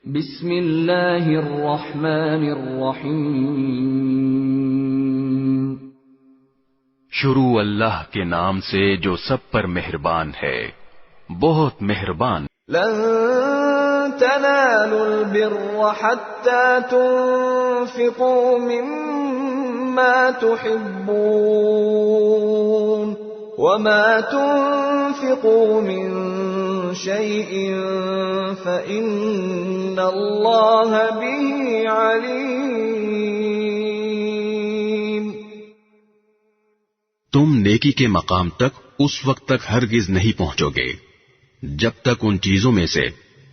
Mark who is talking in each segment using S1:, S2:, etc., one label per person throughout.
S1: بسم اللہ الرحمن الرحیم
S2: شروع اللہ کے نام سے جو سب پر مہربان ہے، بہت مہربان۔
S1: لن تنالوا البر حتى تنفقوا مما تحبون وما تنفقوا من شيء فإن الله به عليم۔
S3: تم نیکی کے مقام تک اس وقت تک ہرگز نہیں پہنچو گے جب تک ان چیزوں میں سے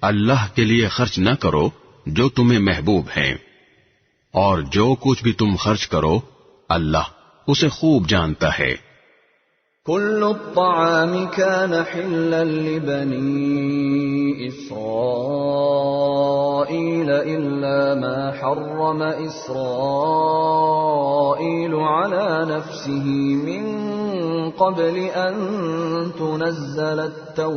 S3: اللہ کے لیے خرچ نہ کرو جو تمہیں محبوب ہیں، اور جو کچھ بھی تم خرچ کرو اللہ اسے خوب جانتا ہے۔
S1: كل الطعام كان حلا لبني إسرائيل إلا ما حرم إسرائيل على نفسه من قبل أن تنزل التوراة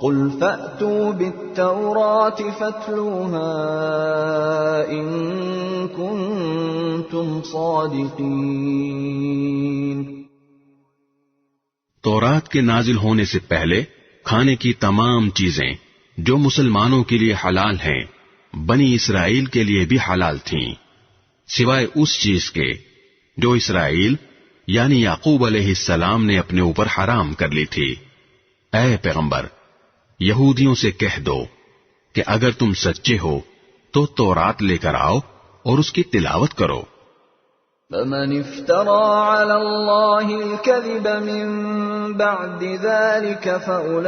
S1: قل فأتوا بالتوراة فاتلوها إن كنتم صادقين۔
S3: تورات کے نازل ہونے سے پہلے کھانے کی تمام چیزیں جو مسلمانوں کے لیے حلال ہیں بنی اسرائیل کے لیے بھی حلال تھیں، سوائے اس چیز کے جو اسرائیل یعنی یعقوب علیہ السلام نے اپنے اوپر حرام کر لی تھی۔ اے پیغمبر، یہودیوں سے کہہ دو کہ اگر تم سچے ہو تو تورات لے کر آؤ اور اس کی تلاوت کرو۔
S1: فمن افترى على الله الكذب من بعد ذلك فأولئك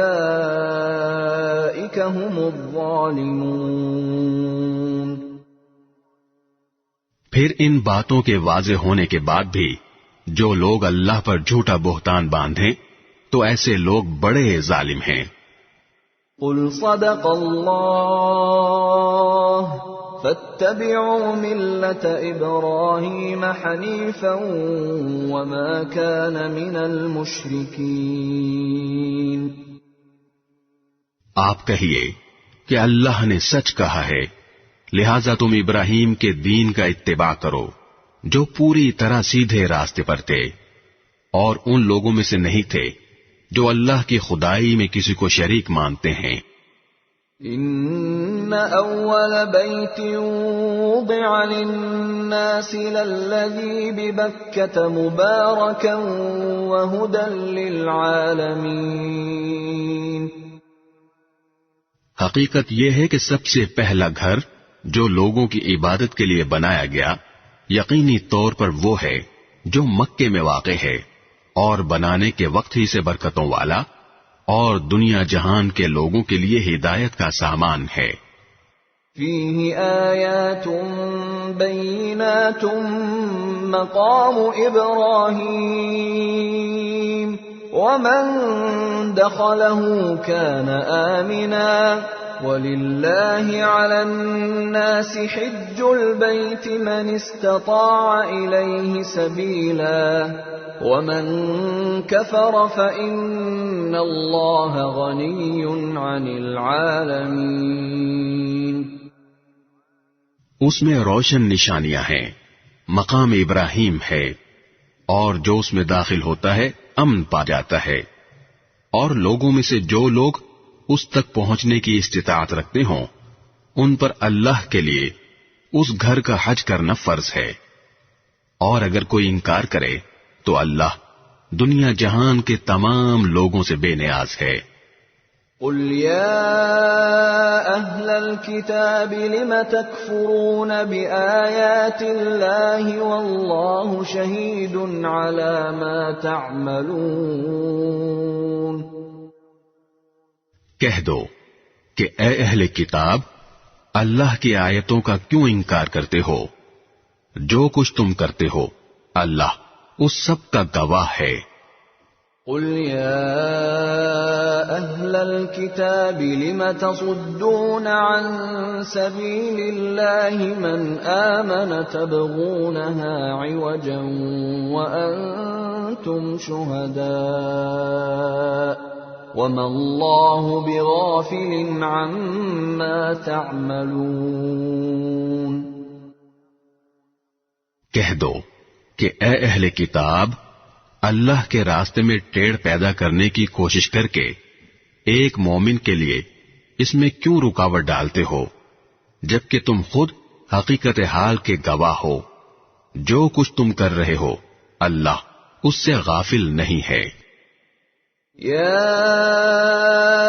S1: هم الظالمون۔
S3: پھر ان باتوں کے واضح ہونے کے بعد بھی جو لوگ اللہ پر جھوٹا بہتان باندھیں تو ایسے لوگ بڑے ظالم ہیں۔
S1: قل صدق اللہ فاتبعوا ملة إبراهيم حنيفا وما كان من المشركين۔
S3: آپ کہیے کہ اللہ نے سچ کہا ہے، لہذا تم ابراہیم کے دین کا اتباع کرو جو پوری طرح سیدھے راستے پر تھے، اور ان لوگوں میں سے نہیں تھے جو اللہ کی خدائی میں کسی کو شریک مانتے ہیں۔
S1: ان اول بیت وضع للناس للذی ببکۃ مبارکا وہدی للعالمین۔
S3: حقیقت یہ ہے کہ سب سے پہلا گھر جو لوگوں کی عبادت کے لیے بنایا گیا یقینی طور پر وہ ہے جو مکے میں واقع ہے، اور بنانے کے وقت ہی سے برکتوں والا اور دنیا جہان کے لوگوں کے لیے ہدایت کا سامان ہے۔
S1: فیہ آیات بینات مقام ابراہیم ومن دخلہ کان آمنا وَلِلَّهِ عَلَى النَّاسِ حِجُّ الْبَيْتِ مَنِ اسْتَطَاعَ إِلَيْهِ سَبِيلًا وَمَن كَفَرَ فَإِنَّ اللَّهَ غَنِيٌّ عَنِ الْعَالَمِينَ۔
S3: اس میں روشن نشانیاں ہیں، مقام ابراہیم ہے، اور جو اس میں داخل ہوتا ہے امن پا جاتا ہے، اور لوگوں میں سے جو لوگ اس تک پہنچنے کی استطاعت رکھتے ہوں ان پر اللہ کے لیے اس گھر کا حج کرنا فرض ہے، اور اگر کوئی انکار کرے تو اللہ دنیا جہان کے تمام لوگوں سے بے نیاز ہے۔
S1: قل یا اہل الکتاب لم تکفرون بآیات اللہ واللہ شہید علی ما تعملون۔
S3: کہہ دو کہ اے اہل کتاب، اللہ کی آیتوں کا کیوں انکار کرتے ہو؟ جو کچھ تم کرتے ہو اللہ اس سب کا گواہ ہے۔
S1: قل یا اہل الکتاب لم تصدون عن سبیل اللہ من آمن تبغونها عوجا وانتم شہداء وَمَا اللَّهُ بِغَافِلٍ عَمَّا تَعْمَلُونَ۔
S3: کہہ دو کہ اے اہل کتاب، اللہ کے راستے میں ٹیڑھ پیدا کرنے کی کوشش کر کے ایک مومن کے لیے اس میں کیوں رکاوٹ ڈالتے ہو، جبکہ تم خود حقیقت حال کے گواہ ہو۔ جو کچھ تم کر رہے ہو اللہ اس سے غافل نہیں ہے۔
S1: یا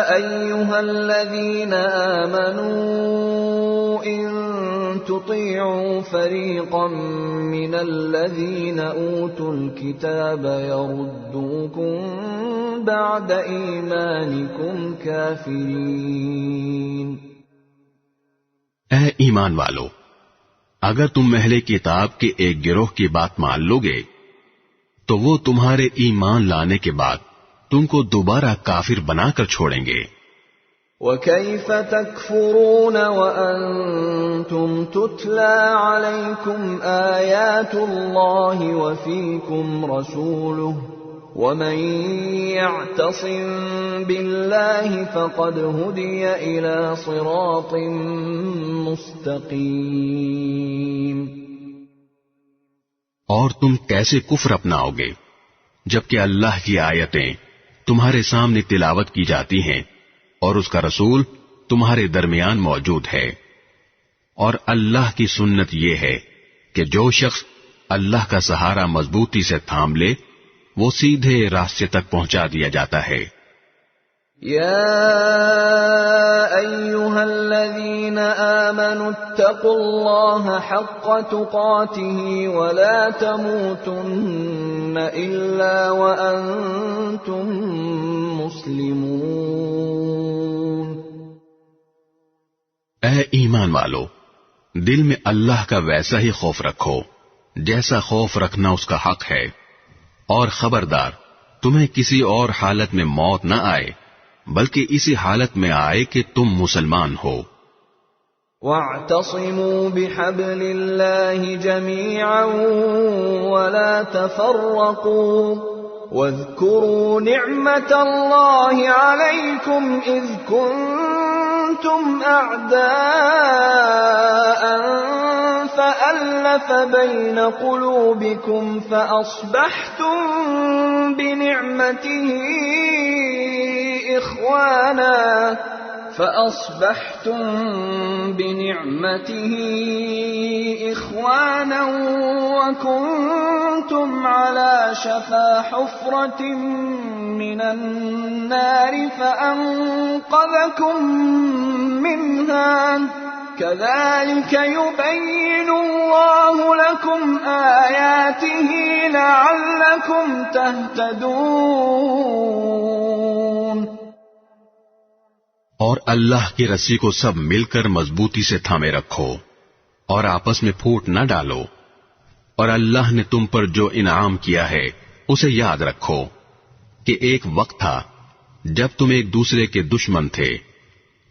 S1: ایھا الذین آمنوا ان تطیعوا فریقا من الذین اوتوا الکتاب یردوکم بعد ایمانکم کافرین۔
S3: اے ایمان والو، اگر تم اہل کتاب کے ایک گروہ کی بات مان لو گے تو وہ تمہارے ایمان لانے کے بعد تم کو دوبارہ کافر بنا کر چھوڑیں گے۔
S1: وَكَيْفَ تَكْفُرُونَ وَأَنْتُمْ تُتْلَى عَلَيْكُمْ آيَاتُ اللَّهِ وَفِيكُمْ رَسُولُهُ وَمَنْ يَعْتَصِمْ بِاللَّهِ فَقَدْ هُدِيَ إِلَى صِرَاطٍ مُسْتَقِيمٍ۔
S3: اور تم کیسے کفر اپناؤ گے جبکہ اللہ کی آیتیں تمہارے سامنے تلاوت کی جاتی ہیں اور اس کا رسول تمہارے درمیان موجود ہے۔ اور اللہ کی سنت یہ ہے کہ جو شخص اللہ کا سہارا مضبوطی سے تھام لے وہ سیدھے راستے تک پہنچا دیا جاتا ہے۔
S1: یا ایھا الذین آمنوا اتقوا اللہ حق تقاته ولا تموتن الا وانتم مسلمون۔
S3: اے ایمان والو، دل میں اللہ کا ویسا ہی خوف رکھو جیسا خوف رکھنا اس کا حق ہے، اور خبردار تمہیں کسی اور حالت میں موت نہ آئے بلکہ اسی حالت میں آئے کہ تم مسلمان ہو۔
S1: وَاعْتَصِمُوا بِحَبْلِ اللَّهِ جَمِيعًا وَلَا تَفَرَّقُوا وَاذْكُرُوا نِعْمَةَ اللَّهِ عَلَيْكُمْ إِذْ كُنتُمْ أَعْدَاءً فَأَلَّفَ بَيْنَ قُلُوبِكُمْ فَأَصْبَحْتُمْ بِنِعْمَتِهِ إخوانا وكنتم على شفا حفرة من النار فأنقذكم منها كذلك يبين الله لكم آياته لعلكم تهتدون۔
S3: اور اللہ کی رسی کو سب مل کر مضبوطی سے تھامے رکھو اور آپس میں پھوٹ نہ ڈالو، اور اللہ نے تم پر جو انعام کیا ہے اسے یاد رکھو کہ ایک وقت تھا جب تم ایک دوسرے کے دشمن تھے،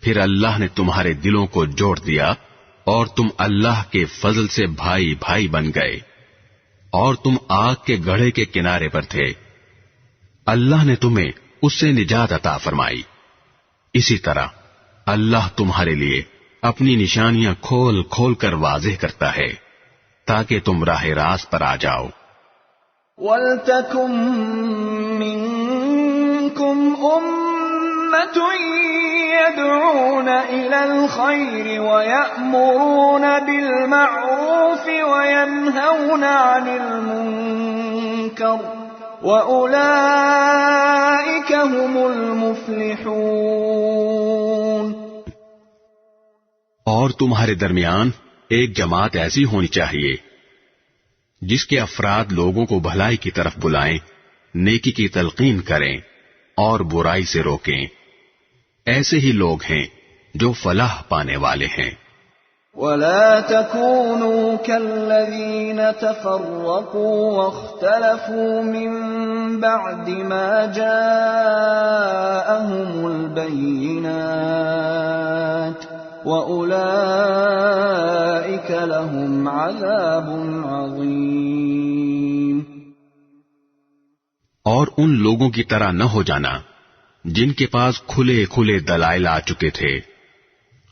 S3: پھر اللہ نے تمہارے دلوں کو جوڑ دیا اور تم اللہ کے فضل سے بھائی بھائی بن گئے، اور تم آگ کے گڑھے کے کنارے پر تھے، اللہ نے تمہیں اس سے نجات عطا فرمائی۔ اسی طرح اللہ تمہارے لیے اپنی نشانیاں کھول کھول کر واضح کرتا ہے تاکہ تم راہ راست پر آ جاؤ۔
S1: وَلْتَكُن مِّنكُمْ أُمَّةٌ يَدْعُونَ إِلَى الْخَيْرِ وَيَأْمُرُونَ بِالْمَعْرُوفِ وَيَنْهَوْنَ عَنِ الْمُنكَرِ وَأُولَئِكَ هُمُ الْمُفْلِحُونَ۔
S3: اور تمہارے درمیان ایک جماعت ایسی ہونی چاہیے جس کے افراد لوگوں کو بھلائی کی طرف بلائیں، نیکی کی تلقین کریں اور برائی سے روکیں۔ ایسے ہی لوگ ہیں جو فلاح پانے والے ہیں۔
S1: وَلَا تَكُونُوا كَالَّذِينَ تَفَرَّقُوا وَاخْتَلَفُوا مِن بَعْدِ مَا جَاءَهُمُ الْبَيِّنَاتُ وَأُولَئِكَ لَهُمْ عَذَابٌ عَظِيمٌ۔
S3: اور ان لوگوں کی طرح نہ ہو جانا جن کے پاس کھلے کھلے دلائل آ چکے تھے،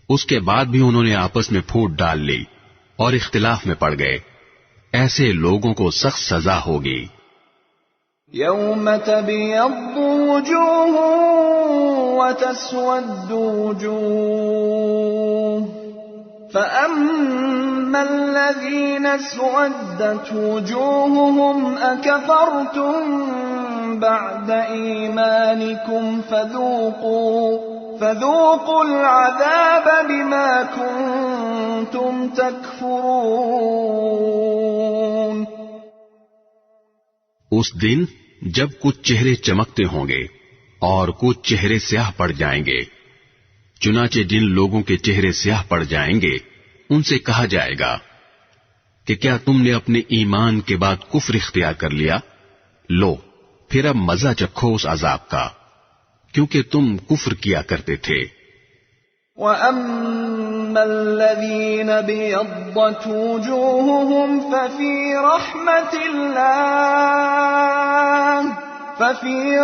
S3: اس کے بعد بھی انہوں نے آپس میں پھوٹ ڈال لی اور اختلاف میں پڑ گئے، ایسے لوگوں کو سخت سزا ہوگی۔
S1: يوم تبيض وجوه وتسود وجوه فأما الذين اسودت وجوههم أكفرتم بعد إيمانكم فذوقوا العذاب بما كنتم تكفرون۔
S3: اس دن جب کچھ چہرے چمکتے ہوں گے اور کچھ چہرے سیاہ پڑ جائیں گے، چنانچہ جن لوگوں کے چہرے سیاہ پڑ جائیں گے ان سے کہا جائے گا کہ کیا تم نے اپنے ایمان کے بعد کفر اختیار کر لیا؟ لو پھر اب مزہ چکھو اس عذاب کا، کیونکہ تم کفر کیا کرتے تھے۔
S1: وَأَمَّا الَّذِينَ بِيَضَّتْ وُجُوهُهُمْ فَفِي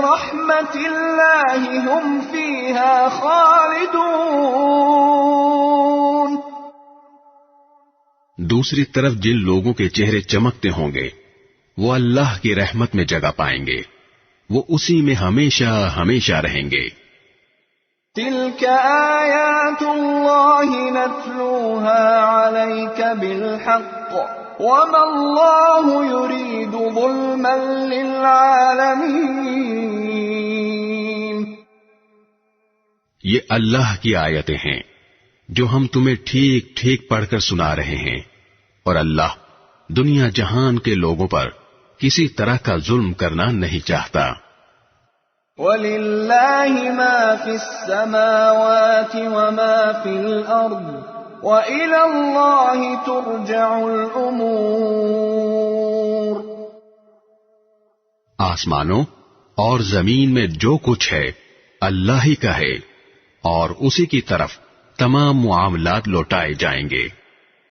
S1: رَحْمَةِ اللَّهِ هُمْ فِيهَا خَالِدُونَ۔
S3: دوسری طرف جن لوگوں کے چہرے چمکتے ہوں گے وہ اللہ کی رحمت میں جگہ پائیں گے، وہ اسی میں ہمیشہ ہمیشہ رہیں گے۔
S1: تِلْكَ آيَاتُ اللَّهِ نَتْلُوهَا عَلَيْكَ بِالْحَقِّ وَمَا اللَّهُ يُرِيدُ ظُلْمًا لِّلْعَالَمِينَ۔
S3: یہ اللہ کی آیتیں ہیں جو ہم تمہیں ٹھیک ٹھیک پڑھ کر سنا رہے ہیں، اور اللہ دنیا جہان کے لوگوں پر کسی طرح کا ظلم کرنا نہیں چاہتا۔
S1: وَلِلَّهِ مَا فِي السَّمَاوَاتِ وَمَا فِي الْأَرْضِ وَإِلَى اللَّهِ تُرْجَعُ الْأُمُورُ۔
S3: آسمانوں اور زمین میں جو کچھ ہے اللہ ہی کا ہے، اور اسی کی طرف تمام معاملات لوٹائے جائیں گے۔